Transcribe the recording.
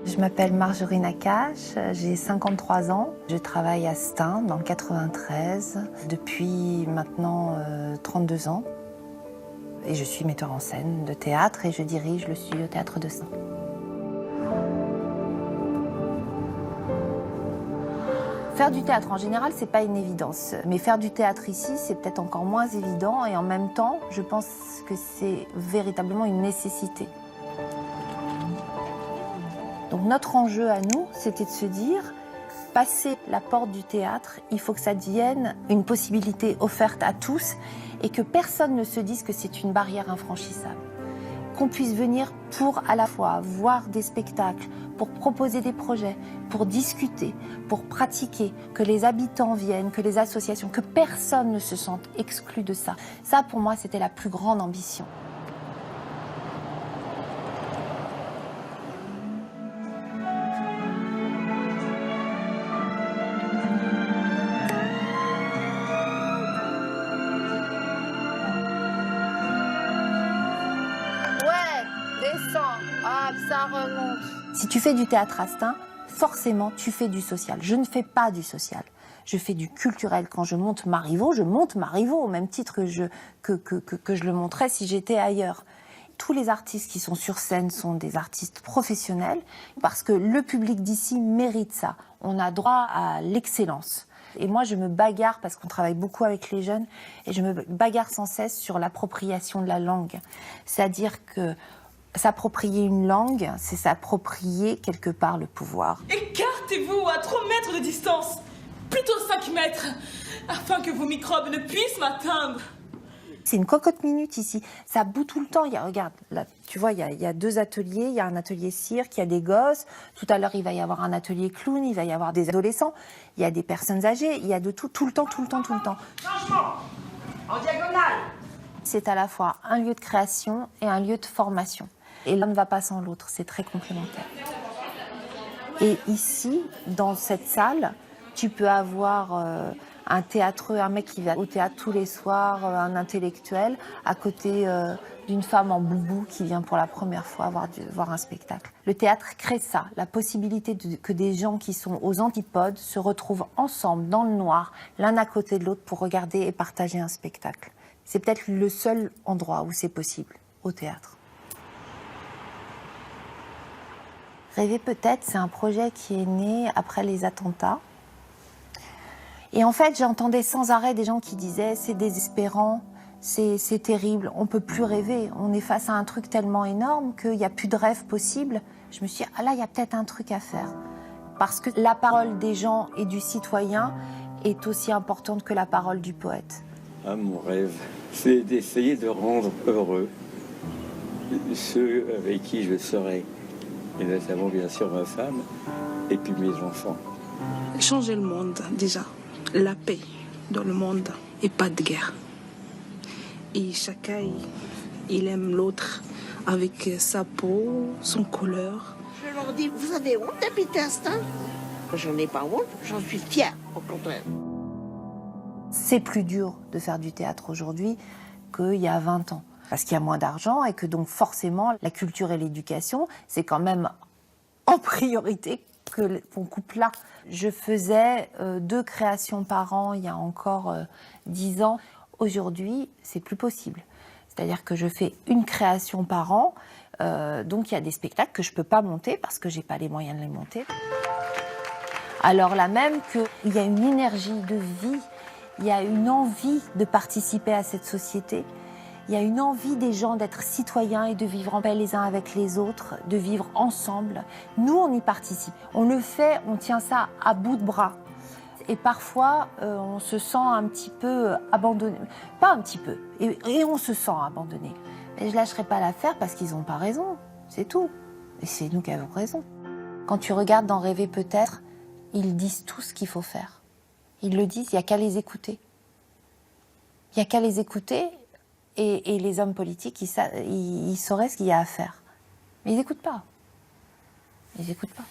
Je m'appelle Marjorie Nakache, j'ai 53 ans. Je travaille à Stein, dans le 93, depuis maintenant 32 ans. Et je suis metteur en scène de théâtre et je dirige le studio Théâtre de Stein. Faire du théâtre en général, c'est pas une évidence. Mais faire du théâtre ici, c'est peut-être encore moins évident. Et en même temps, je pense que c'est véritablement une nécessité. Donc notre enjeu à nous, c'était de se dire, passer la porte du théâtre, il faut que ça devienne une possibilité offerte à tous et que personne ne se dise que c'est une barrière infranchissable. Qu'on puisse venir pour à la fois voir des spectacles, pour proposer des projets, pour discuter, pour pratiquer, que les habitants viennent, que les associations, que personne ne se sente exclu de ça. Ça, pour moi, c'était la plus grande ambition. Hop, ça remonte. Si tu fais du théâtre à Stein, forcément, tu fais du social. Je ne fais pas du social. Je fais du culturel. Quand je monte Marivaux, je monte Marivaux au même titre que je le montrais si j'étais ailleurs. Tous les artistes qui sont sur scène sont des artistes professionnels parce que le public d'ici mérite ça. On a droit à l'excellence. Et moi, je me bagarre, parce qu'on travaille beaucoup avec les jeunes, et je me bagarre sans cesse sur l'appropriation de la langue. C'est-à-dire que s'approprier une langue, c'est s'approprier quelque part le pouvoir. Écartez-vous à 3 mètres de distance, plutôt 5 mètres, afin que vos microbes ne puissent m'atteindre. C'est une cocotte minute ici, ça bout tout le temps. Regarde, là, tu vois, il y a 2 ateliers, il y a un atelier cirque, il y a des gosses. Tout à l'heure, il va y avoir un atelier clown, il va y avoir des adolescents, il y a des personnes âgées, il y a de tout le temps. Changement, en diagonale. C'est à la fois un lieu de création et un lieu de formation. Et l'un ne va pas sans l'autre, c'est très complémentaire. Et ici, dans cette salle, tu peux avoir un théâtreux, un mec qui va au théâtre tous les soirs, un intellectuel, à côté d'une femme en boubou qui vient pour la première fois voir un spectacle. Le théâtre crée ça, la possibilité que des gens qui sont aux antipodes se retrouvent ensemble, dans le noir, l'un à côté de l'autre, pour regarder et partager un spectacle. C'est peut-être le seul endroit où c'est possible, au théâtre. Rêver peut-être, c'est un projet qui est né après les attentats. Et en fait, j'entendais sans arrêt des gens qui disaient « c'est désespérant, c'est terrible, on ne peut plus rêver, on est face à un truc tellement énorme qu'il n'y a plus de rêve possible ». Je me suis dit « ah là, il y a peut-être un truc à faire ». Parce que la parole des gens et du citoyen est aussi importante que la parole du poète. Ah, mon rêve, c'est d'essayer de rendre heureux ceux avec qui je serai. Et notamment, bien sûr, ma femme et puis mes enfants. Changer le monde, déjà. La paix dans le monde et pas de guerre. Et chacun, il aime l'autre avec sa peau, son couleur. Je leur dis, vous avez honte d'habiter à Stein ? J'en ai pas honte, j'en suis fière, au contraire. C'est plus dur de faire du théâtre aujourd'hui qu'il y a 20 ans. Parce qu'il y a moins d'argent et que donc forcément, la culture et l'éducation, c'est quand même en priorité qu'on coupe là. Je faisais 2 créations par an il y a encore 10 ans. Aujourd'hui, c'est plus possible. C'est-à-dire que je fais une création par an, donc il y a des spectacles que je ne peux pas monter parce que je n'ai pas les moyens de les monter. Alors là même qu'il y a une énergie de vie, il y a une envie de participer à cette société. Il y a une envie des gens d'être citoyens et de vivre en paix les uns avec les autres, de vivre ensemble. Nous, on y participe. On le fait, on tient ça à bout de bras. Et parfois, on se sent un petit peu abandonné. Pas un petit peu. Et on se sent abandonné. Mais je ne lâcherai pas l'affaire parce qu'ils n'ont pas raison. C'est tout. Et c'est nous qui avons raison. Quand tu regardes dans Rêver peut-être, ils disent tout ce qu'il faut faire. Ils le disent, il n'y a qu'à les écouter. Il n'y a qu'à les écouter. Et les hommes politiques, ils sauraient ce qu'il y a à faire. Mais ils n'écoutent pas. Ils n'écoutent pas.